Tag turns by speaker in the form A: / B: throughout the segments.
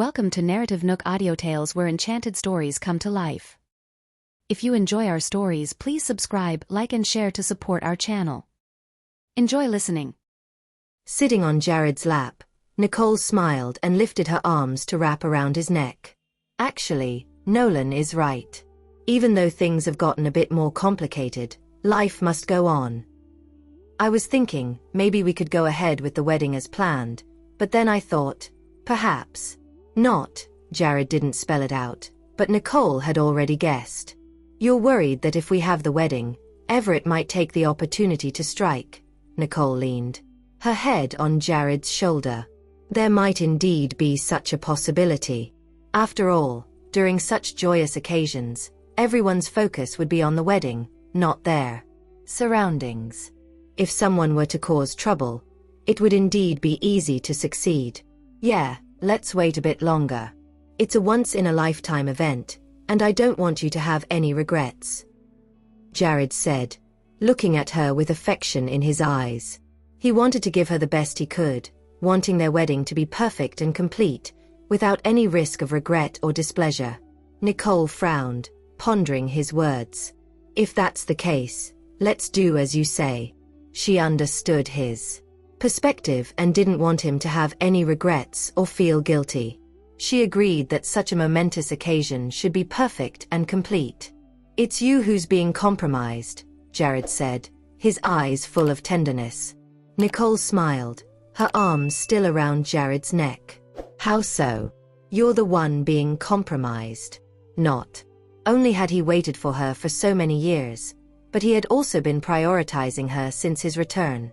A: Welcome to NarrativeNook audio tales where enchanted stories come to life. If you enjoy our stories, please subscribe, like and share to support our channel. Enjoy listening.
B: Sitting on Jared's lap, Nicole smiled and lifted her arms to wrap around his neck. Actually, Nolan is right. Even though things have gotten a bit more complicated, life must go on. I was thinking, maybe we could go ahead with the wedding as planned, but then I thought, perhaps not. Jared didn't spell it out, but Nicole had already guessed. You're worried that if we have the wedding, Everett might take the opportunity to strike. Nicole leaned her head on Jared's shoulder. There might indeed be such a possibility. After all, during such joyous occasions, everyone's focus would be on the wedding, not their surroundings. If someone were to cause trouble, it would indeed be easy to succeed. Yeah, let's wait a bit longer. It's a once-in-a-lifetime event, and I don't want you to have any regrets, Jared said, looking at her with affection in his eyes. He wanted to give her the best he could, wanting their wedding to be perfect and complete, without any risk of regret or displeasure. Nicole frowned, pondering his words. If that's the case, let's do as you say. She understood his perspective and didn't want him to have any regrets or feel guilty. She agreed that such a momentous occasion should be perfect and complete. It's you who's being compromised, Jared said, his eyes full of tenderness. Nicole smiled, her arms still around Jared's neck. How so? You're the one being compromised. Not only had he waited for her for so many years, but he had also been prioritizing her since his return.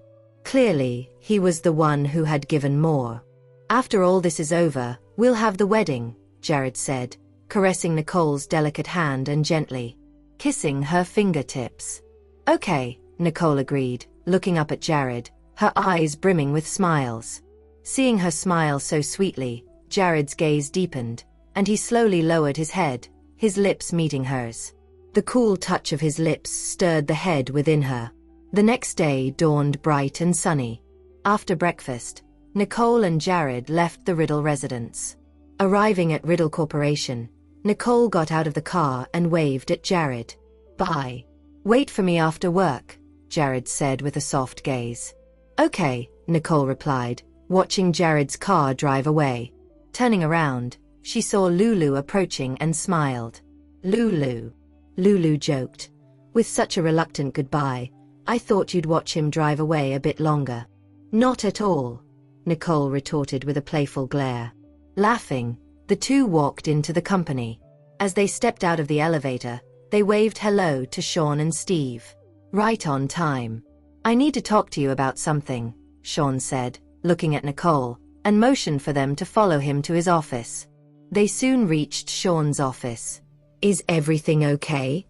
B: Clearly, he was the one who had given more. After all this is over, we'll have the wedding, Jared said, caressing Nicole's delicate hand and gently kissing her fingertips. Okay, Nicole agreed, looking up at Jared, her eyes brimming with smiles. Seeing her smile so sweetly, Jared's gaze deepened, and he slowly lowered his head, his lips meeting hers. The cool touch of his lips stirred the head within her. The next day dawned bright and sunny. After breakfast, Nicole and Jared left the Riddle residence. Arriving at Riddle Corporation, Nicole got out of the car and waved at Jared. Bye. Wait for me after work, Jared said with a soft gaze. Okay, Nicole replied, watching Jared's car drive away. Turning around, she saw Lulu approaching and smiled. Lulu. Lulu joked. With such a reluctant goodbye, I thought you'd watch him drive away a bit longer. Not at all, Nicole retorted with a playful glare. Laughing, the two walked into the company. As they stepped out of the elevator, they waved hello to Sean and Steve. Right on time. I need to talk to you about something, Sean said, looking at Nicole, and motioned for them to follow him to his office. They soon reached Sean's office. Is everything okay?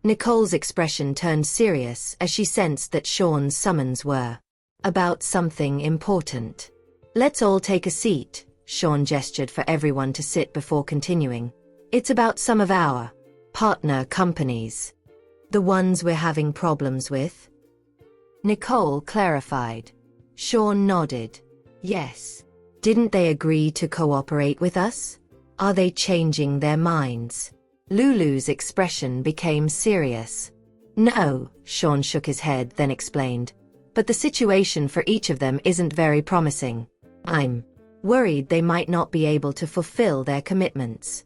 B: Nicole's expression turned serious as she sensed that Sean's summons were about something important. Let's all take a seat, Sean gestured for everyone to sit before continuing. It's about some of our partner companies. The ones we're having problems with? Nicole clarified. Sean nodded. Yes. Didn't they agree to cooperate with us? Are they changing their minds? Lulu's expression became serious. No, Sean shook his head, then explained. But the situation for each of them isn't very promising. I'm worried they might not be able to fulfill their commitments.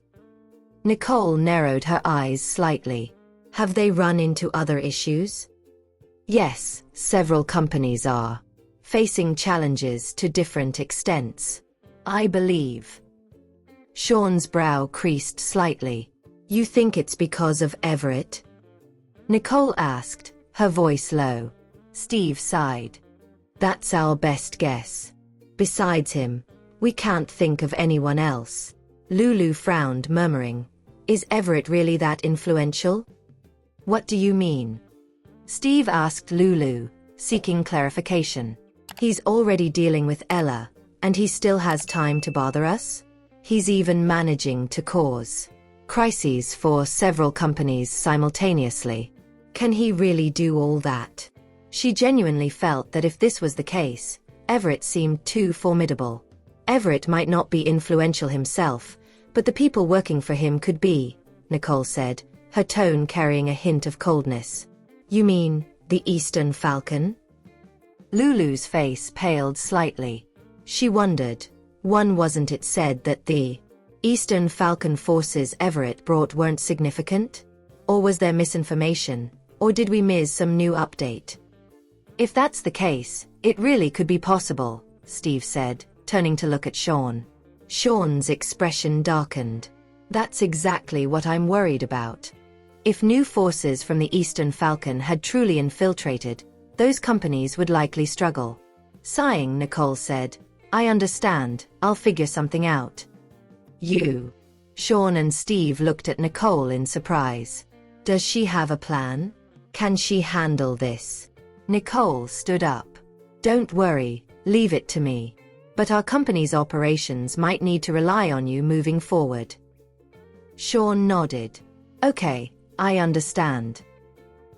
B: Nicole narrowed her eyes slightly. Have they run into other issues? Yes, several companies are facing challenges to different extents, I believe. Sean's brow creased slightly. You think it's because of Everett? Nicole asked, her voice low. Steve sighed. That's our best guess. Besides him, we can't think of anyone else. Lulu frowned, murmuring, is Everett really that influential? What do you mean? Steve asked Lulu, seeking clarification. He's already dealing with Ella, and he still has time to bother us? He's even managing to cause crises for several companies simultaneously. Can he really do all that? She genuinely felt that if this was the case, Everett seemed too formidable. Everett might not be influential himself, but the people working for him could be, Nicole said, her tone carrying a hint of coldness. You mean, the Eastern Falcon? Lulu's face paled slightly. She wondered, wasn't it said that the Eastern Falcon forces Everett brought weren't significant? Or was there misinformation, or did we miss some new update? If that's the case, it really could be possible, Steve said, turning to look at Sean. Sean's expression darkened. That's exactly what I'm worried about. If new forces from the Eastern Falcon had truly infiltrated, those companies would likely struggle. Sighing, Nicole said, I understand, I'll figure something out. You? Sean and Steve looked at Nicole in surprise. Does she have a plan? Can she handle this? Nicole stood up. Don't worry, leave it to me. But our company's operations might need to rely on you moving forward. Sean nodded. Okay, I understand.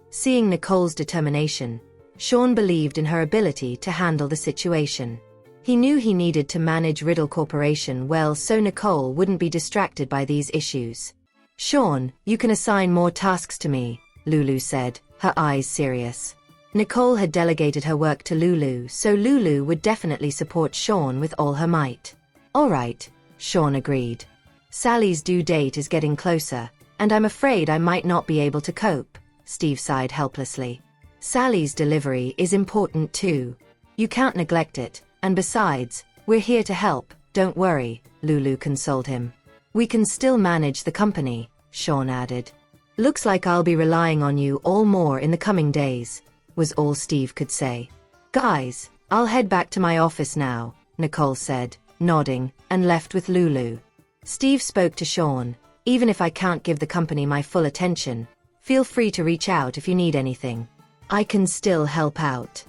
B: Seeing Nicole's determination, Sean believed in her ability to handle the situation. He knew he needed to manage Riddle Corporation well so Nicole wouldn't be distracted by these issues. Sean, you can assign more tasks to me, Lulu said, her eyes serious. Nicole had delegated her work to Lulu, so Lulu would definitely support Sean with all her might. All right, Sean agreed. Sally's due date is getting closer, and I'm afraid I might not be able to cope, Steve sighed helplessly. Sally's delivery is important too. You can't neglect it, and besides, we're here to help, don't worry, Lulu consoled him. We can still manage the company, Sean added. Looks like I'll be relying on you all more in the coming days, was all Steve could say. Guys, I'll head back to my office now, Nicole said, nodding, and left with Lulu. Steve spoke to Sean, even if I can't give the company my full attention, feel free to reach out if you need anything. I can still help out.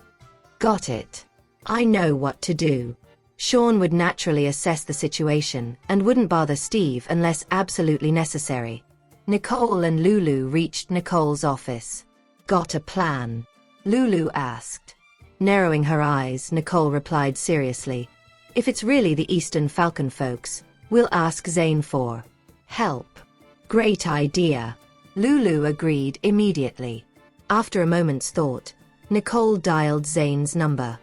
B: Got it. I know what to do. Sean would naturally assess the situation and wouldn't bother Steve unless absolutely necessary. Nicole and Lulu reached Nicole's office. Got a plan? Lulu asked. Narrowing her eyes, Nicole replied seriously. If it's really the Eastern Falcon folks, we'll ask Zane for help. Great idea. Lulu agreed immediately. After a moment's thought, Nicole dialed Zane's number.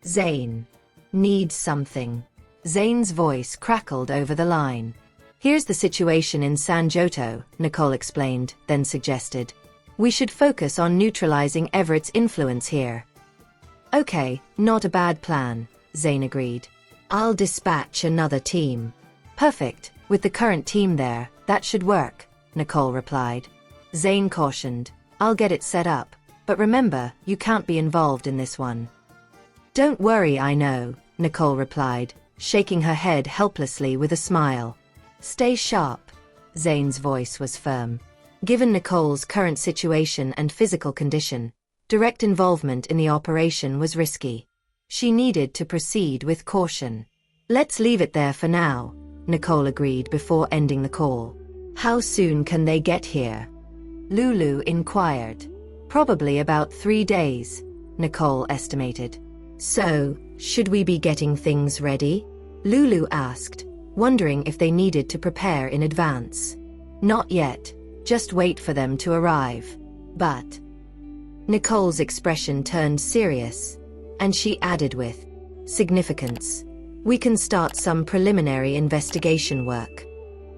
B: Zane. Needs something. Zane's voice crackled over the line. Here's the situation in San Joto, Nicole explained, then suggested. We should focus on neutralizing Everett's influence here. Okay, not a bad plan, Zane agreed. I'll dispatch another team. Perfect, with the current team there, that should work, Nicole replied. Zane cautioned, I'll get it set up, but remember, you can't be involved in this one. Don't worry, I know, Nicole replied, shaking her head helplessly with a smile. Stay sharp. Zane's voice was firm. Given Nicole's current situation and physical condition, direct involvement in the operation was risky. She needed to proceed with caution. Let's leave it there for now, Nicole agreed before ending the call. How soon can they get here? Lulu inquired. Probably about 3 days, Nicole estimated. So, should we be getting things ready? Lulu asked, wondering if they needed to prepare in advance. Not yet, just wait for them to arrive. But Nicole's expression turned serious, and she added with significance, we can start some preliminary investigation work.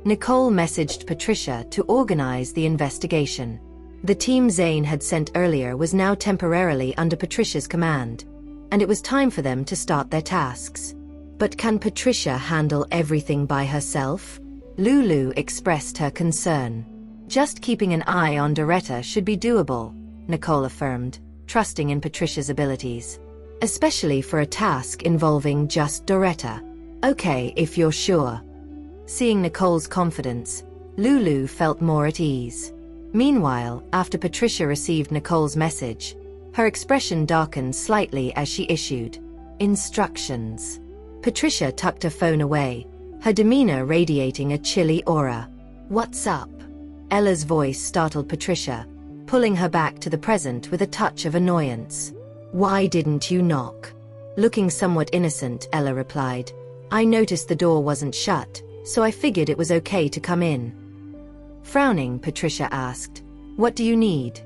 B: Nicole messaged Patricia to organize the investigation. The team Zane had sent earlier was now temporarily under Patricia's command, and it was time for them to start their tasks. But can Patricia handle everything by herself? Lulu expressed her concern. Just keeping an eye on Doretta should be doable, Nicole affirmed, trusting in Patricia's abilities. Especially for a task involving just Doretta. Okay, if you're sure. Seeing Nicole's confidence, Lulu felt more at ease. Meanwhile, after Patricia received Nicole's message, her expression darkened slightly as she issued instructions. Patricia tucked her phone away, her demeanor radiating a chilly aura. What's up? Ella's voice startled Patricia, pulling her back to the present with a touch of annoyance. Why didn't you knock? Looking somewhat innocent, Ella replied. I noticed the door wasn't shut, so I figured it was okay to come in. Frowning, Patricia asked, "What do you need?"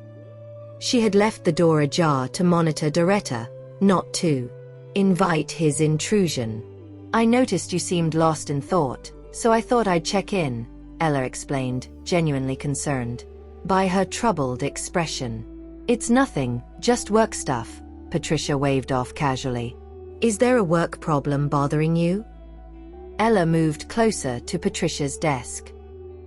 B: She had left the door ajar to monitor Doretta, not to invite his intrusion. "I noticed you seemed lost in thought, so I thought I'd check in," Ella explained, genuinely concerned by her troubled expression. "It's nothing, just work stuff," Patricia waved off casually. "Is there a work problem bothering you?" Ella moved closer to Patricia's desk.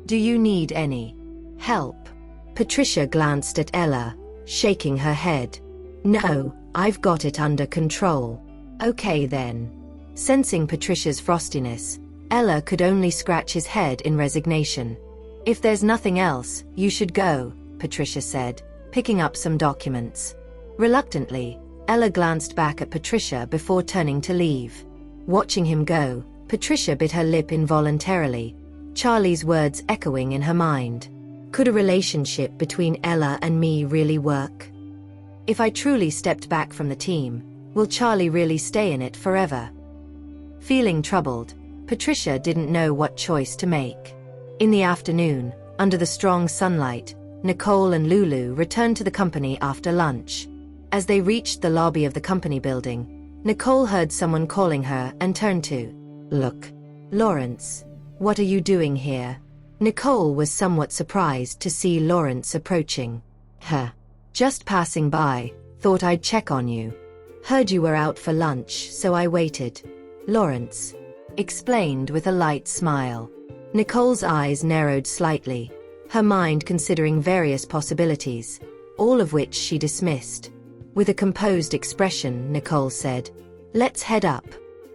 B: "Do you need any help?" Patricia glanced at Ella, shaking her head. "No, I've got it under control." "Okay then." Sensing Patricia's frostiness, Ella could only scratch his head in resignation. "If there's nothing else, you should go," Patricia said, picking up some documents. Reluctantly, Ella glanced back at Patricia before turning to leave. Watching him go, Patricia bit her lip involuntarily, Charlie's words echoing in her mind. Could a relationship between Ella and me really work? If I truly stepped back from the team, will Charlie really stay in it forever? Feeling troubled, Patricia didn't know what choice to make. In the afternoon, under the strong sunlight, Nicole and Lulu returned to the company after lunch. As they reached the lobby of the company building, Nicole heard someone calling her and turned to look. "Lawrence, what are you doing here?" Nicole was somewhat surprised to see Lawrence approaching her. "Just passing by, thought I'd check on you. Heard you were out for lunch, so I waited," Lawrence explained with a light smile. Nicole's eyes narrowed slightly, her mind considering various possibilities, all of which she dismissed. With a composed expression, Nicole said, "Let's head up."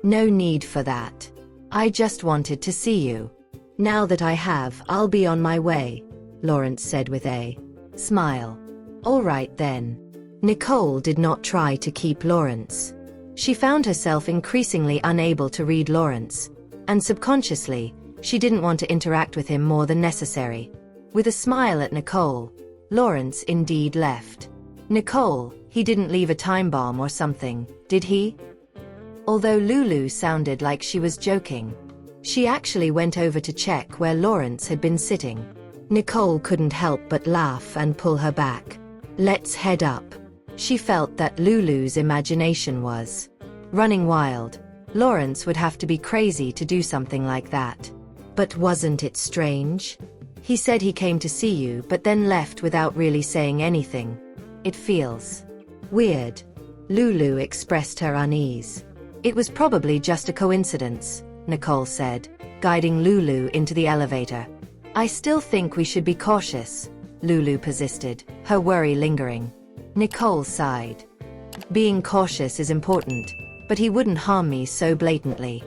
B: "No need for that. I just wanted to see you. Now that I have, I'll be on my way," Lawrence said with a smile. "All right then." Nicole did not try to keep Lawrence. She found herself increasingly unable to read Lawrence, and subconsciously, she didn't want to interact with him more than necessary. With a smile at Nicole, Lawrence indeed left. "Nicole, he didn't leave a time bomb or something, did he?" Although Lulu sounded like she was joking, she actually went over to check where Lawrence had been sitting. Nicole couldn't help but laugh and pull her back. "Let's head up." She felt that Lulu's imagination was running wild. Lawrence would have to be crazy to do something like that. But wasn't it strange? He said he came to see you but then left without really saying anything. It feels weird. Lulu expressed her unease. "It was probably just a coincidence," Nicole said, guiding Lulu into the elevator. "I still think we should be cautious," Lulu persisted, her worry lingering. Nicole sighed. "Being cautious is important, but he wouldn't harm me so blatantly.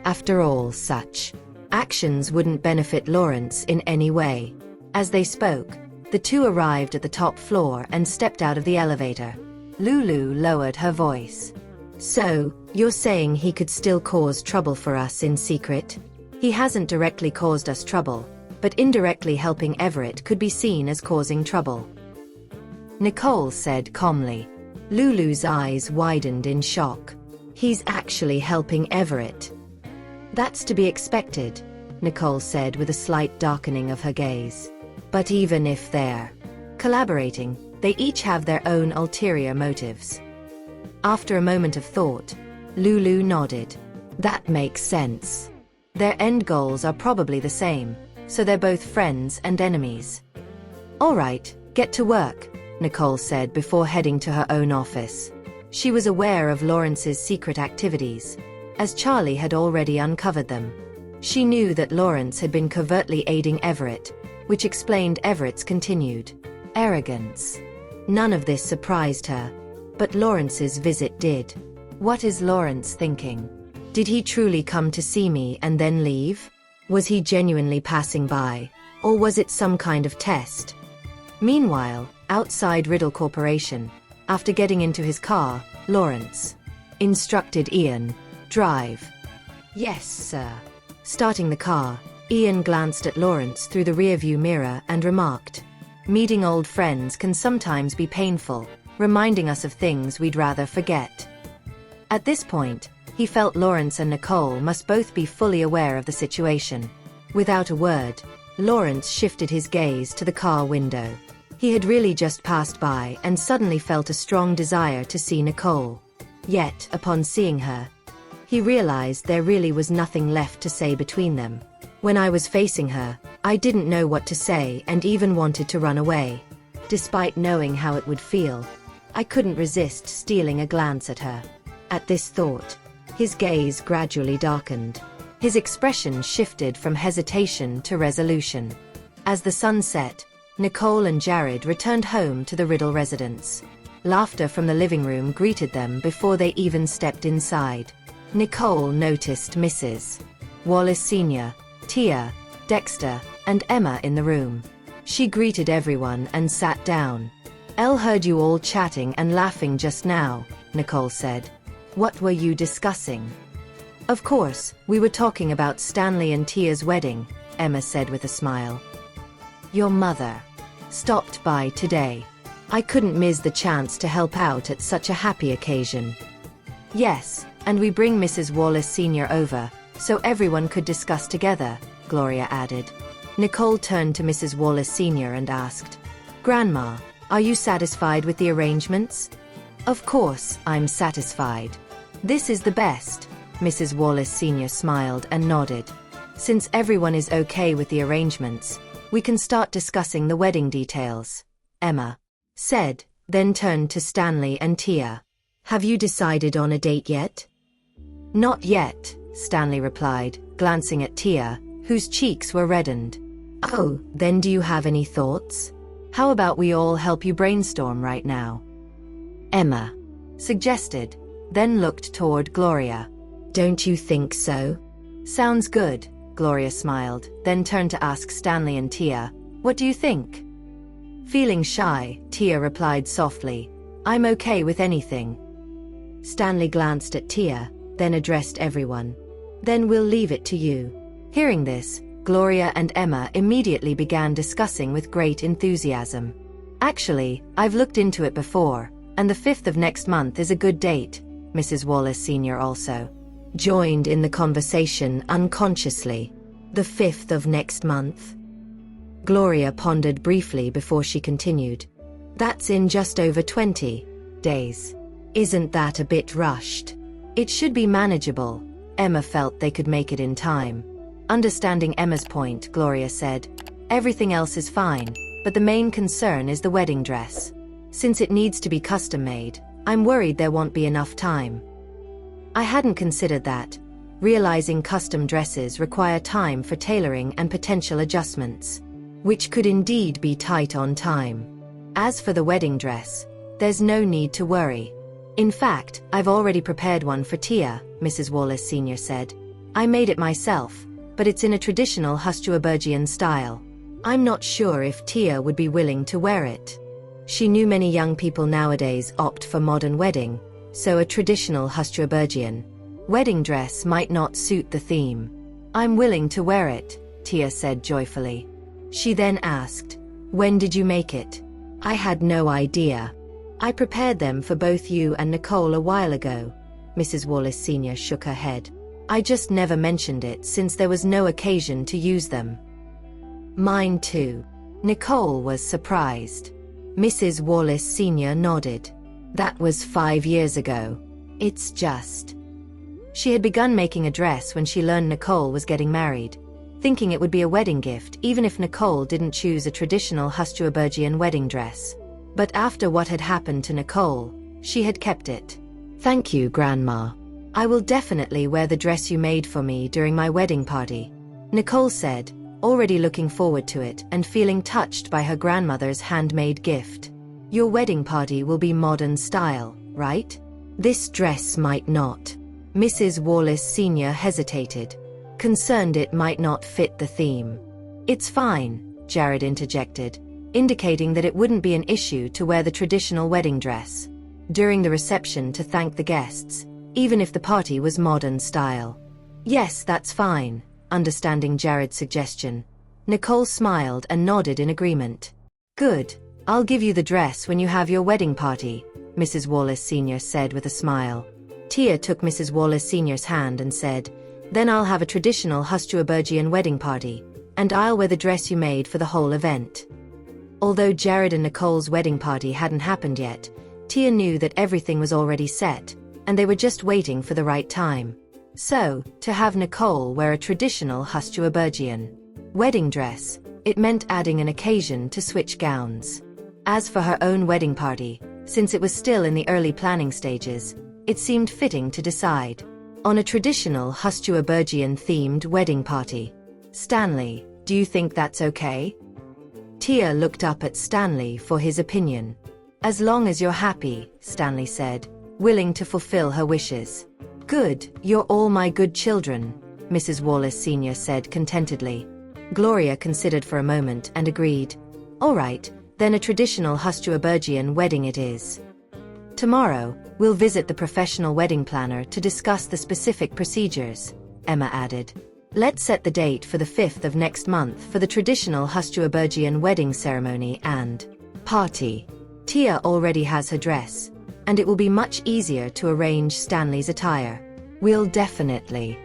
B: After all, such actions wouldn't benefit Lawrence in any way." As they spoke, the two arrived at the top floor and stepped out of the elevator. Lulu lowered her voice. "So, you're saying he could still cause trouble for us in secret?" "He hasn't directly caused us trouble, but indirectly helping Everett could be seen as causing trouble," Nicole said calmly. Lulu's eyes widened in shock. "He's actually helping Everett?" "That's to be expected," Nicole said with a slight darkening of her gaze. "But even if they're collaborating, they each have their own ulterior motives." After a moment of thought, Lulu nodded. "That makes sense. Their end goals are probably the same, so they're both friends and enemies." "All right, get to work," Nicole said before heading to her own office. She was aware of Lawrence's secret activities, as Charlie had already uncovered them. She knew that Lawrence had been covertly aiding Everett, which explained Everett's continued arrogance. None of this surprised her, but Lawrence's visit did. What is Lawrence thinking? Did he truly come to see me and then leave? Was he genuinely passing by, or was it some kind of test? Meanwhile, outside Riddle Corporation, after getting into his car, Lawrence instructed Ian, "Drive." "Yes, sir." Starting the car, Ian glanced at Lawrence through the rearview mirror and remarked, "Meeting old friends can sometimes be painful, reminding us of things we'd rather forget." At this point, He felt Lawrence and Nicole must both be fully aware of the situation. Without a word, Lawrence shifted his gaze to the car window. He had really just passed by and suddenly felt a strong desire to see Nicole. Yet, upon seeing her, he realized there really was nothing left to say between them. When I was facing her, I didn't know what to say and even wanted to run away. Despite knowing how it would feel, I couldn't resist stealing a glance at her. At this thought, his gaze gradually darkened. His expression shifted from hesitation to resolution. As the sun set, Nicole and Jared returned home to the Riddle residence. Laughter from the living room greeted them before they even stepped inside. Nicole noticed Mrs. Wallace Sr., Tia, Dexter, and Emma in the room. She greeted everyone and sat down. "Elle heard you all chatting and laughing just now," Nicole said. "What were you discussing?" "Of course, we were talking about Stanley and Tia's wedding," Emma said with a smile. "Your mother stopped by today. I couldn't miss the chance to help out at such a happy occasion." "Yes, and we bring Mrs. Wallace Sr. over, so everyone could discuss together," Gloria added. Nicole turned to Mrs. Wallace Sr. and asked, "Grandma, are you satisfied with the arrangements?" "Of course, I'm satisfied. This is the best," Mrs. Wallace Sr. smiled and nodded. "Since everyone is okay with the arrangements, we can start discussing the wedding details," Emma said, then turned to Stanley and Tia. "Have you decided on a date yet?" "Not yet," Stanley replied, glancing at Tia, whose cheeks were reddened. "Oh, then do you have any thoughts? How about we all help you brainstorm right now?" Emma suggested, then looked toward Gloria. "Don't you think so?" "Sounds good," Gloria smiled, then turned to ask Stanley and Tia, "What do you think?" Feeling shy, Tia replied softly, "I'm okay with anything." Stanley glanced at Tia, then addressed everyone. "Then we'll leave it to you." Hearing this, Gloria and Emma immediately began discussing with great enthusiasm. "Actually, I've looked into it before, and the 5th of next month is a good date," Mrs. Wallace Sr. also joined in the conversation unconsciously. "The 5th of next month?" Gloria pondered briefly before she continued. "That's in just over 20 days. Isn't that a bit rushed?" "It should be manageable." Emma felt they could make it in time. Understanding Emma's point, Gloria said, "Everything else is fine, but the main concern is the wedding dress. Since it needs to be custom-made, I'm worried there won't be enough time." "I hadn't considered that, realizing custom dresses require time for tailoring and potential adjustments, which could indeed be tight on time. As for the wedding dress, there's no need to worry. In fact, I've already prepared one for Tia," Mrs. Wallace Sr. said. "I made it myself, but it's in a traditional Habsburgian style. I'm not sure if Tia would be willing to wear it." She knew many young people nowadays opt for modern wedding, so a traditional Habsburgian wedding dress might not suit the theme. "I'm willing to wear it," Tia said joyfully. She then asked, "When did you make it?" "I had no idea. I prepared them for both you and Nicole a while ago." Mrs. Wallace Sr. shook her head. "I just never mentioned it since there was no occasion to use them." "Mine too." Nicole was surprised. Mrs. Wallace Sr. nodded. "That was 5 years ago. It's just..." She had begun making a dress when she learned Nicole was getting married, thinking it would be a wedding gift even if Nicole didn't choose a traditional Habsburgian wedding dress. But after what had happened to Nicole, she had kept it. "Thank you, Grandma. I will definitely wear the dress you made for me during my wedding party," Nicole said, already looking forward to it and feeling touched by her grandmother's handmade gift. "Your wedding party will be modern style, right?" "This dress might not." Mrs. Wallace Sr. hesitated, concerned it might not fit the theme. "It's fine," Jared interjected, indicating that it wouldn't be an issue to wear the traditional wedding dress during the reception to thank the guests, even if the party was modern style. "Yes, that's fine," understanding Jared's suggestion. Nicole smiled and nodded in agreement. "Good. I'll give you the dress when you have your wedding party," Mrs. Wallace Sr. said with a smile. Tia took Mrs. Wallace Sr.'s hand and said, "Then I'll have a traditional Hustuabergian wedding party, and I'll wear the dress you made for the whole event." Although Jared and Nicole's wedding party hadn't happened yet, Tia knew that everything was already set, and they were just waiting for the right time. So, to have Nicole wear a traditional Hustuabergian wedding dress, it meant adding an occasion to switch gowns. As for her own wedding party, since it was still in the early planning stages, it seemed fitting to decide on a traditional Hustuabergian themed wedding party. "Stanley, do you think that's okay?" Tia looked up at Stanley for his opinion. "As long as you're happy," Stanley said, willing to fulfill her wishes. "Good, you're all my good children," Mrs. Wallace Sr. said contentedly. Gloria considered for a moment and agreed. "All right, then a traditional Hustuabergian wedding it is. Tomorrow, we'll visit the professional wedding planner to discuss the specific procedures," Emma added. "Let's set the date for the 5th of next month for the traditional Hustuabergian wedding ceremony and party. Tia already has her dress, and it will be much easier to arrange Stanley's attire. We'll definitely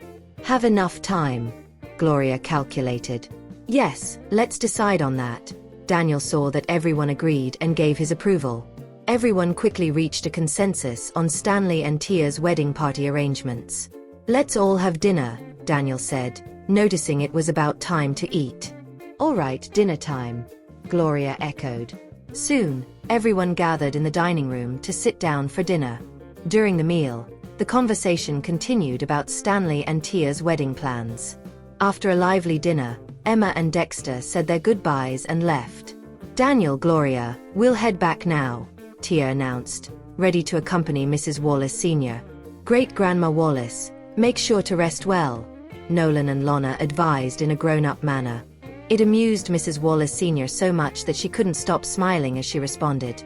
B: have enough time," Gloria calculated. "Yes, let's decide on that." Daniel saw that everyone agreed and gave his approval. Everyone quickly reached a consensus on Stanley and Tia's wedding party arrangements. "Let's all have dinner," Daniel said, noticing it was about time to eat. "All right, dinner time," Gloria echoed. Soon, everyone gathered in the dining room to sit down for dinner. During the meal, the conversation continued about Stanley and Tia's wedding plans. After a lively dinner, Emma and Dexter said their goodbyes and left. "Daniel, Gloria, we'll head back now," Tia announced, ready to accompany Mrs. Wallace Sr. "Great-Grandma Wallace, make sure to rest well," Nolan and Lonna advised in a grown-up manner. It amused Mrs. Wallace Sr. so much that she couldn't stop smiling as she responded,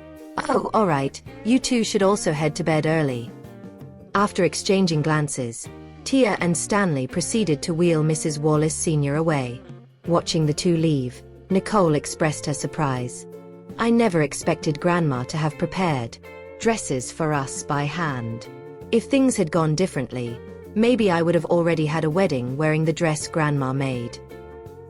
B: "Oh, all right, you two should also head to bed early." After exchanging glances, Tia and Stanley proceeded to wheel Mrs. Wallace Sr. away. Watching the two leave, Nicole expressed her surprise. "I never expected Grandma to have prepared dresses for us by hand. If things had gone differently, maybe I would have already had a wedding wearing the dress Grandma made,"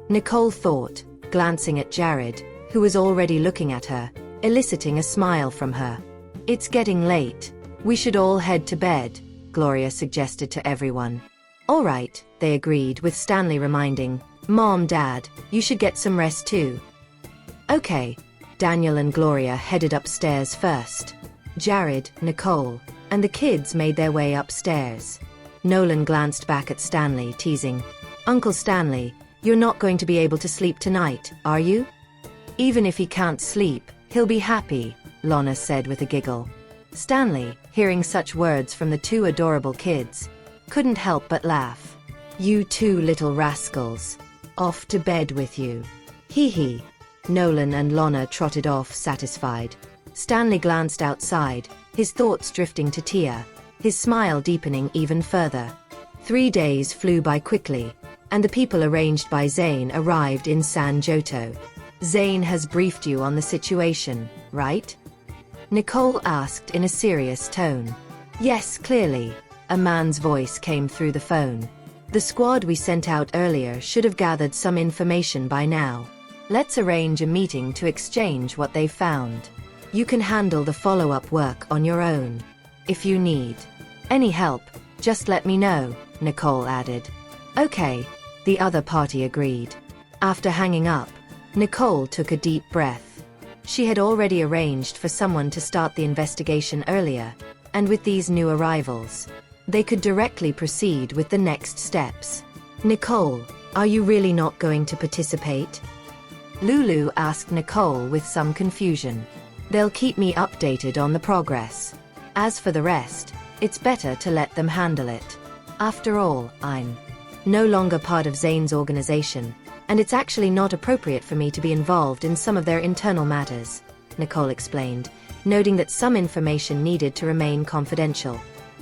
B: Nicole thought, glancing at Jared, who was already looking at her, eliciting a smile from her. "It's getting late. We should all head to bed," Gloria suggested to everyone. "All right," they agreed, with Stanley reminding, "Mom, Dad, you should get some rest too." "Okay." Daniel and Gloria headed upstairs first. Jared, Nicole, and the kids made their way upstairs. Nolan glanced back at Stanley, teasing, "Uncle Stanley, you're not going to be able to sleep tonight, are you?" "Even if he can't sleep, he'll be happy," Lonna said with a giggle. Stanley, hearing such words from the two adorable kids, couldn't help but laugh. "You two little rascals. Off to bed with you. Hee hee." Nolan and Lonna trotted off satisfied. Stanley glanced outside, his thoughts drifting to Tia, his smile deepening even further. 3 days flew by quickly, and the people arranged by Zane arrived in San Joto. "Zane has briefed you on the situation, right?" Nicole asked in a serious tone. "Yes, clearly," a man's voice came through the phone. "The squad we sent out earlier should have gathered some information by now. Let's arrange a meeting to exchange what they've found. You can handle the follow-up work on your own. If you need any help, just let me know," Nicole added. "Okay," the other party agreed. After hanging up, Nicole took a deep breath. She had already arranged for someone to start the investigation earlier, and with these new arrivals, they could directly proceed with the next steps. "Nicole, are you really not going to participate?" Lulu asked Nicole with some confusion. "They'll keep me updated on the progress. As for the rest, it's better to let them handle it. After all, I'm no longer part of Zane's organization, and it's actually not appropriate for me to be involved in some of their internal matters," Nicole explained, noting that some information needed to remain confidential.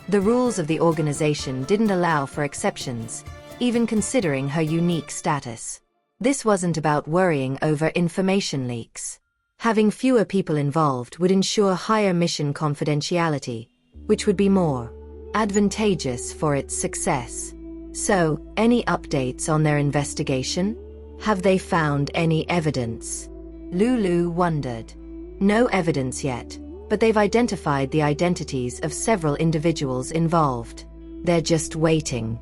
B: The rules of the organization didn't allow for exceptions, even considering her unique status. This wasn't about worrying over information leaks. Having fewer people involved would ensure higher mission confidentiality, which would be more advantageous for its success. So, any updates on their investigation? Have they found any evidence? Lulu wondered. No evidence yet, but they've identified the identities of several individuals involved. They're just waiting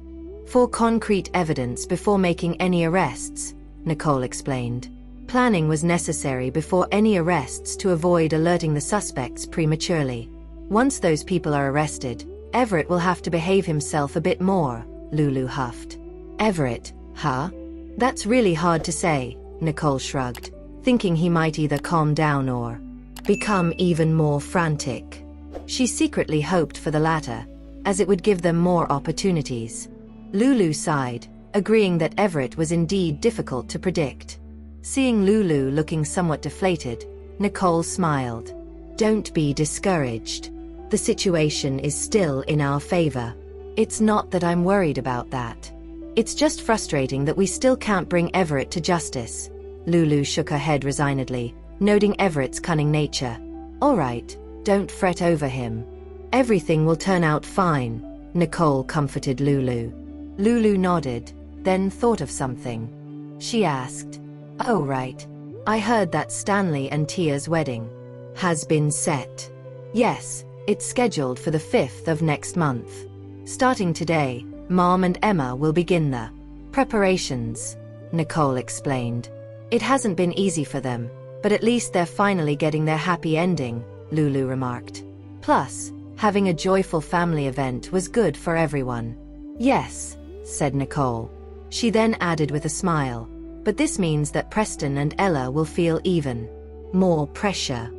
B: for concrete evidence before making any arrests, Nicole explained. Planning was necessary before any arrests to avoid alerting the suspects prematurely. Once those people are arrested, Everett will have to behave himself a bit more, Lulu huffed. Everett, huh? That's really hard to say, Nicole shrugged, thinking he might either calm down or become even more frantic. She secretly hoped for the latter, as it would give them more opportunities. Lulu sighed, agreeing that Everett was indeed difficult to predict. Seeing Lulu looking somewhat deflated, Nicole smiled. Don't be discouraged. The situation is still in our favor. It's not that I'm worried about that. It's just frustrating that we still can't bring Everett to justice. Lulu shook her head resignedly, noting Everett's cunning nature. All right, don't fret over him. Everything will turn out fine, Nicole comforted Lulu. Lulu nodded, then thought of something. She asked, "Oh right. I heard that Stanley and Tia's wedding has been set." "Yes, it's scheduled for the 5th of next month. Starting today, Mom and Emma will begin the preparations," Nicole explained. "It hasn't been easy for them, but at least they're finally getting their happy ending," Lulu remarked. "Plus, having a joyful family event was good for everyone." "Yes," said Nicole. She then added with a smile, "But this means that Preston and Ella will feel even more pressure."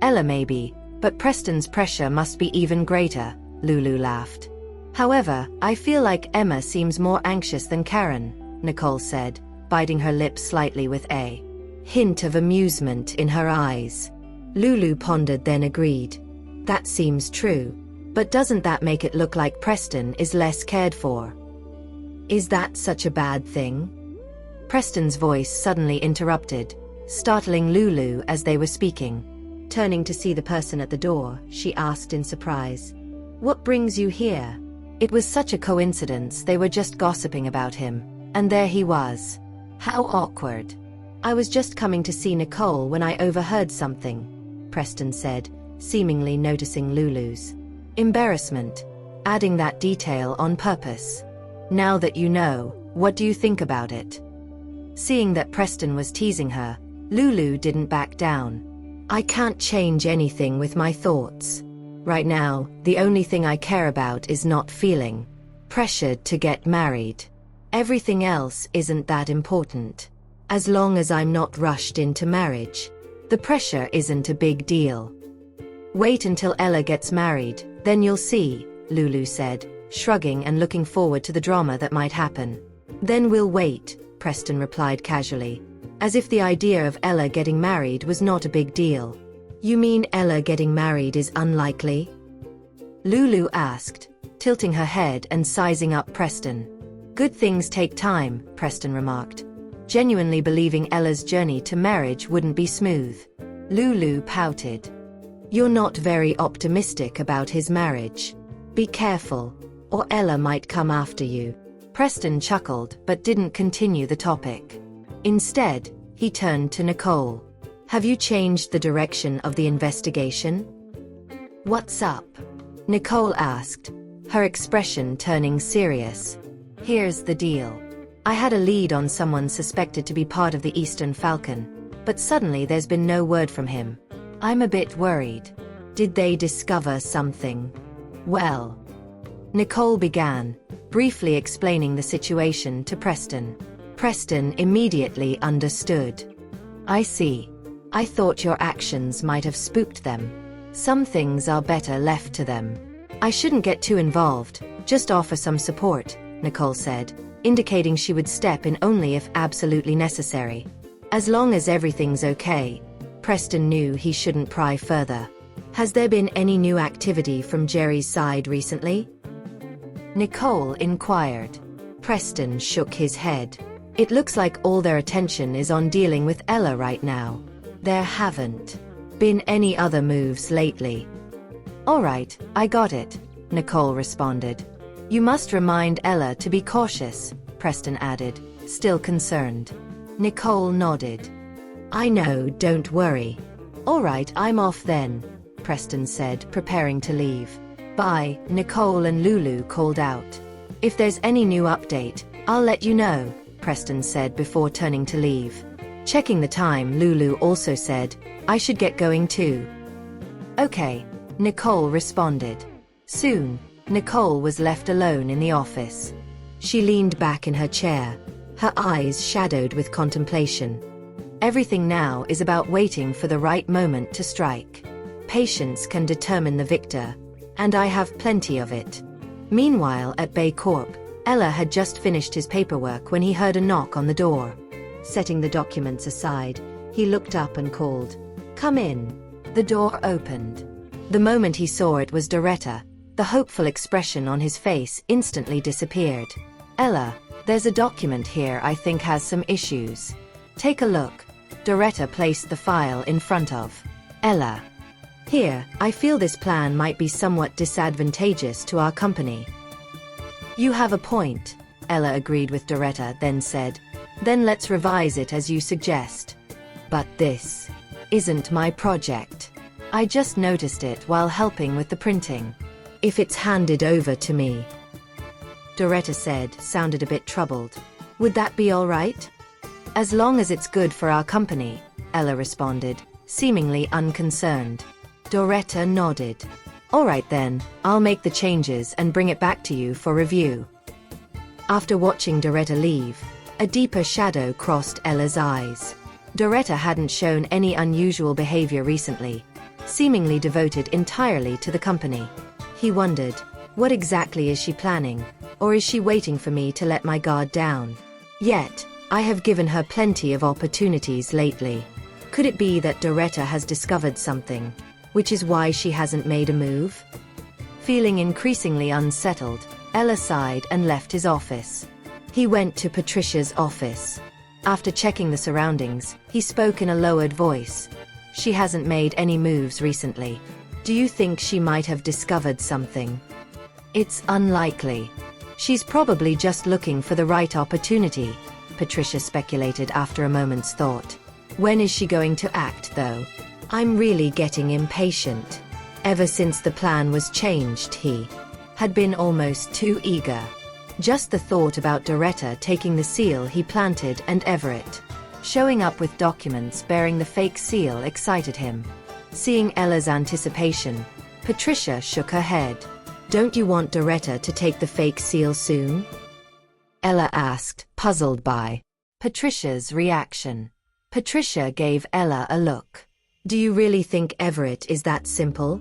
B: "Ella maybe, but Preston's pressure must be even greater," Lulu laughed. "However, I feel like Emma seems more anxious than Karen," Nicole said, biting her lips slightly with a hint of amusement in her eyes. Lulu pondered, then agreed. "That seems true. But doesn't that make it look like Preston is less cared for? Is that such a bad thing?" Preston's voice suddenly interrupted, startling Lulu as they were speaking. Turning to see the person at the door, she asked in surprise, "What brings you here?" It was such a coincidence they were just gossiping about him, and there he was. How awkward. "I was just coming to see Nicole when I overheard something," Preston said, seemingly noticing Lulu's embarrassment, adding that detail on purpose. "Now that you know, what do you think about it?" Seeing that Preston was teasing her, Lulu didn't back down. "I can't change anything with my thoughts. Right now, the only thing I care about is not feeling pressured to get married. Everything else isn't that important. As long as I'm not rushed into marriage, the pressure isn't a big deal." "Wait until Ella gets married, then you'll see," Lulu said, shrugging and looking forward to the drama that might happen. "Then we'll wait," Preston replied casually, as if the idea of Ella getting married was not a big deal. "You mean Ella getting married is unlikely?" Lulu asked, tilting her head and sizing up Preston. "Good things take time," Preston remarked, genuinely believing Ella's journey to marriage wouldn't be smooth. Lulu pouted. "You're not very optimistic about his marriage. Be careful, or Ella might come after you." Preston chuckled but didn't continue the topic. Instead, he turned to Nicole. "Have you changed the direction of the investigation?" "What's up?" Nicole asked, her expression turning serious. "Here's the deal. I had a lead on someone suspected to be part of the Eastern Falcon, but suddenly there's been no word from him. I'm a bit worried. Did they discover something?" "Well," Nicole began, briefly explaining the situation to Preston. Preston immediately understood. "I see. I thought your actions might have spooked them. Some things are better left to them. I shouldn't get too involved, just offer some support," Nicole said, indicating she would step in only if absolutely necessary. As long as everything's okay, Preston knew he shouldn't pry further. "Has there been any new activity from Jerry's side recently?" Nicole inquired. Preston shook his head. "It looks like all their attention is on dealing with Ella right now. There haven't been any other moves lately." "All right, I got it," Nicole responded. You must remind Ella to be cautious, Preston added, still concerned. Nicole nodded. I know, don't worry. All right, I'm off then, Preston said, preparing to leave. Bye, Nicole and Lulu called out. If there's any new update, I'll let you know, Preston said before turning to leave. Checking the time, Lulu also said, I should get going too. Okay, Nicole responded. Soon, Nicole was left alone in the office. She leaned back in her chair, her eyes shadowed with contemplation. Everything now is about waiting for the right moment to strike. Patience can determine the victor, and I have plenty of it. Meanwhile, at Bay Corp, Ella had just finished his paperwork when he heard a knock on the door. Setting the documents aside, he looked up and called, Come in. The door opened. The moment he saw it was Doretta. The hopeful expression on his face instantly disappeared. Ella, there's a document here I think has some issues. Take a look. Doretta placed the file in front of Ella. Here, I feel this plan might be somewhat disadvantageous to our company. You have a point, Ella agreed with Doretta, then said, Then let's revise it as you suggest. But this isn't my project. I just noticed it while helping with the printing. If it's handed over to me, Doretta said, sounded a bit troubled. Would that be all right? As long as it's good for our company, Ella responded, seemingly unconcerned. Doretta nodded. All right then, I'll make the changes and bring it back to you for review. After watching Doretta leave, a deeper shadow crossed Ella's eyes. Doretta hadn't shown any unusual behavior recently, seemingly devoted entirely to the company. He wondered, what exactly is she planning? Or is she waiting for me to let my guard down? Yet, I have given her plenty of opportunities lately. Could it be that Doretta has discovered something, which is why she hasn't made a move? Feeling increasingly unsettled, Ella sighed and left his office. He went to Patricia's office. After checking the surroundings, he spoke in a lowered voice. She hasn't made any moves recently. Do you think she might have discovered something? It's unlikely. She's probably just looking for the right opportunity, Patricia speculated after a moment's thought. When is she going to act, though? I'm really getting impatient. Ever since the plan was changed, he had been almost too eager. Just the thought about Doretta taking the seal he planted and Everett showing up with documents bearing the fake seal excited him. Seeing Ella's anticipation, Patricia shook her head. Don't you want Doretta to take the fake seal soon? Ella asked, puzzled by Patricia's reaction. Patricia gave Ella a look. Do you really think Everett is that simple?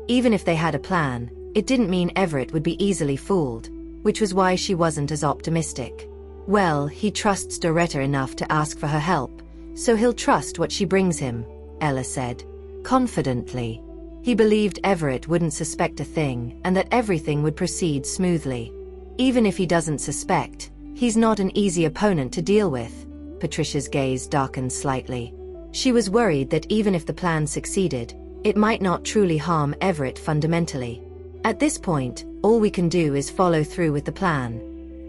B: Even if they had a plan, it didn't mean Everett would be easily fooled, which was why she wasn't as optimistic. Well, he trusts Doretta enough to ask for her help, so he'll trust what she brings him, Ella said, confidently. He believed Everett wouldn't suspect a thing and that everything would proceed smoothly. Even if he doesn't suspect, he's not an easy opponent to deal with. Patricia's gaze darkened slightly. She was worried that even if the plan succeeded, it might not truly harm Everett fundamentally. At this point, all we can do is follow through with the plan.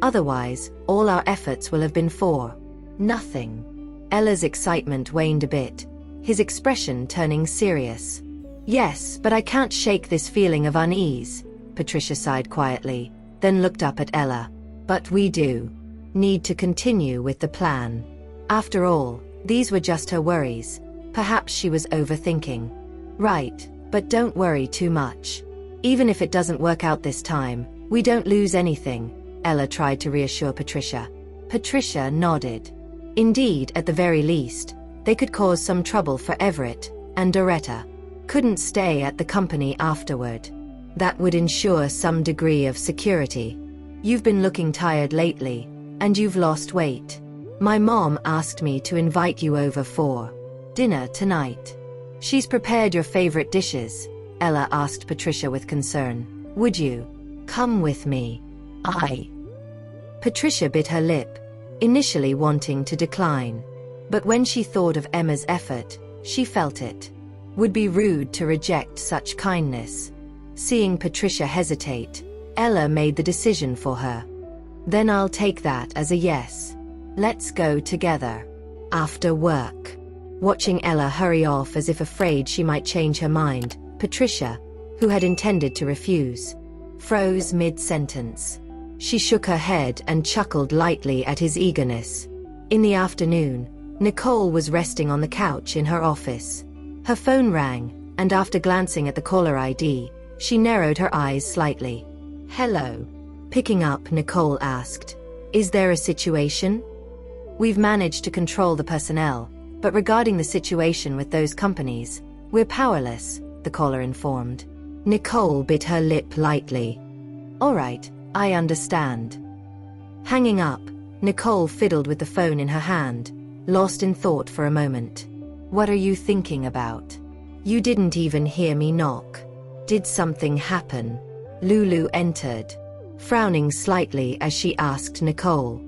B: Otherwise, all our efforts will have been for nothing. Ella's excitement waned a bit, his expression turning serious. Yes, but I can't shake this feeling of unease, Patricia sighed quietly, then looked up at Ella. But we do need to continue with the plan. After all, these were just her worries. Perhaps she was overthinking. Right, but don't worry too much. Even if it doesn't work out this time, we don't lose anything, Ella tried to reassure Patricia. Patricia nodded. Indeed, at the very least, they could cause some trouble for Everett, and Doretta couldn't stay at the company afterward. That would ensure some degree of security. You've been looking tired lately, and you've lost weight. My mom asked me to invite you over for dinner tonight. She's prepared your favorite dishes, Ella asked Patricia with concern. Would you come with me? Patricia bit her lip, initially wanting to decline. But when she thought of Emma's effort, she felt it would be rude to reject such kindness. Seeing Patricia hesitate, Ella made the decision for her. Then I'll take that as a yes. Let's go together. After work. Watching Ella hurry off as if afraid she might change her mind, Patricia, who had intended to refuse, froze mid-sentence. She shook her head and chuckled lightly at his eagerness. In the afternoon, Nicole was resting on the couch in her office. Her phone rang, and after glancing at the caller ID, she narrowed her eyes slightly. "Hello." Picking up, Nicole asked, "Is there a situation?" "We've managed to control the personnel, but regarding the situation with those companies, we're powerless," the caller informed. Nicole bit her lip lightly. "All right, I understand." Hanging up, Nicole fiddled with the phone in her hand, lost in thought for a moment. "What are you thinking about? You didn't even hear me knock. Did something happen?" Lulu entered, frowning slightly as she asked Nicole.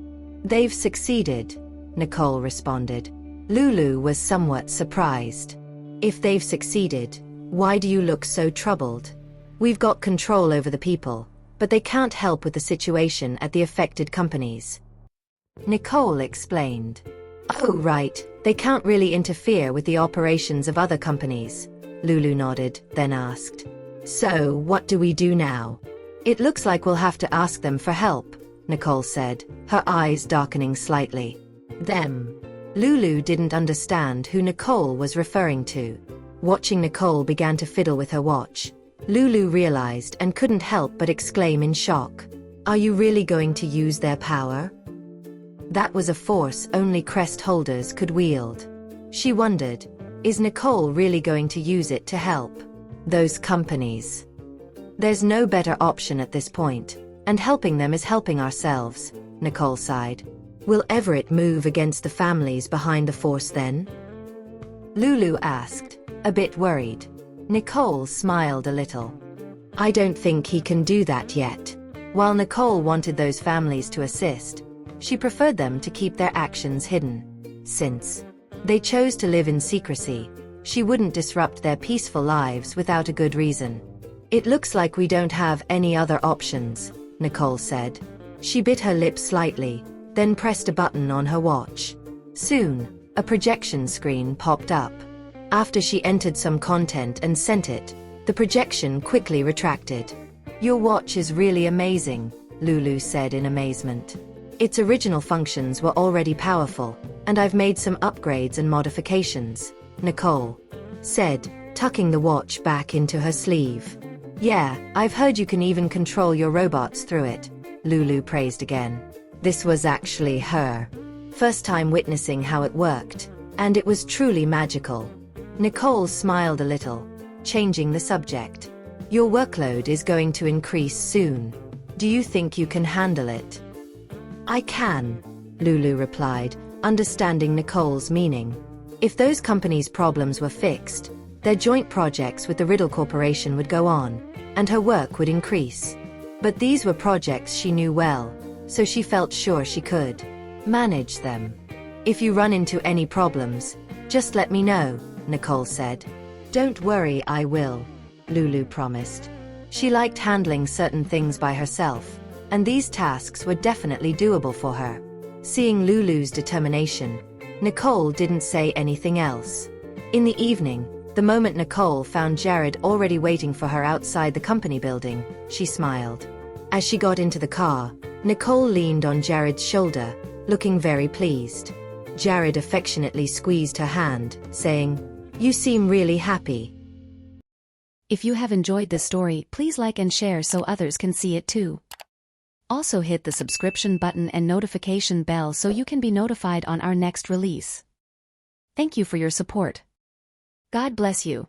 B: "They've succeeded," Nicole responded. Lulu was somewhat surprised. "If they've succeeded, why do you look so troubled?" "We've got control over the people, but they can't help with the situation at the affected companies," Nicole explained. "Oh right, they can't really interfere with the operations of other companies," Lulu nodded, then asked. "So what do we do now?" "It looks like we'll have to ask them for help," Nicole said, her eyes darkening slightly. "Them." Lulu didn't understand who Nicole was referring to. Watching Nicole began to fiddle with her watch, Lulu realized and couldn't help but exclaim in shock. "Are you really going to use their power?" That was a force only crest holders could wield. She wondered, is Nicole really going to use it to help those companies? "There's no better option at this point, and helping them is helping ourselves," Nicole sighed. "Will Everett move against the families behind the force then?" Lulu asked, a bit worried. Nicole smiled a little. "I don't think he can do that yet." While Nicole wanted those families to assist, she preferred them to keep their actions hidden. Since they chose to live in secrecy, she wouldn't disrupt their peaceful lives without a good reason. "It looks like we don't have any other options," Nicole said. She bit her lip slightly, then pressed a button on her watch. Soon, a projection screen popped up. After she entered some content and sent it, the projection quickly retracted. "Your watch is really amazing," Lulu said in amazement. "Its original functions were already powerful, and I've made some upgrades and modifications," Nicole said, tucking the watch back into her sleeve. "Yeah, I've heard you can even control your robots through it," Lulu praised again. This was actually her first time witnessing how it worked, and it was truly magical. Nicole smiled a little, changing the subject. "Your workload is going to increase soon. Do you think you can handle it?" "I can," Lulu replied, understanding Nicole's meaning. If those companies' problems were fixed, their joint projects with the Riddle Corporation would go on, and her work would increase. But these were projects she knew well, so she felt sure she could manage them. "If you run into any problems, just let me know," Nicole said. "Don't worry, I will," Lulu promised. She liked handling certain things by herself, and these tasks were definitely doable for her. Seeing Lulu's determination, Nicole didn't say anything else. In the evening, the moment Nicole found Jared already waiting for her outside the company building, she smiled. As she got into the car, Nicole leaned on Jared's shoulder, looking very pleased. Jared affectionately squeezed her hand, saying, "You seem really happy."
A: If you have enjoyed this story, please like and share so others can see it too. Also hit the subscription button and notification bell so you can be notified on our next release. Thank you for your support. God bless you.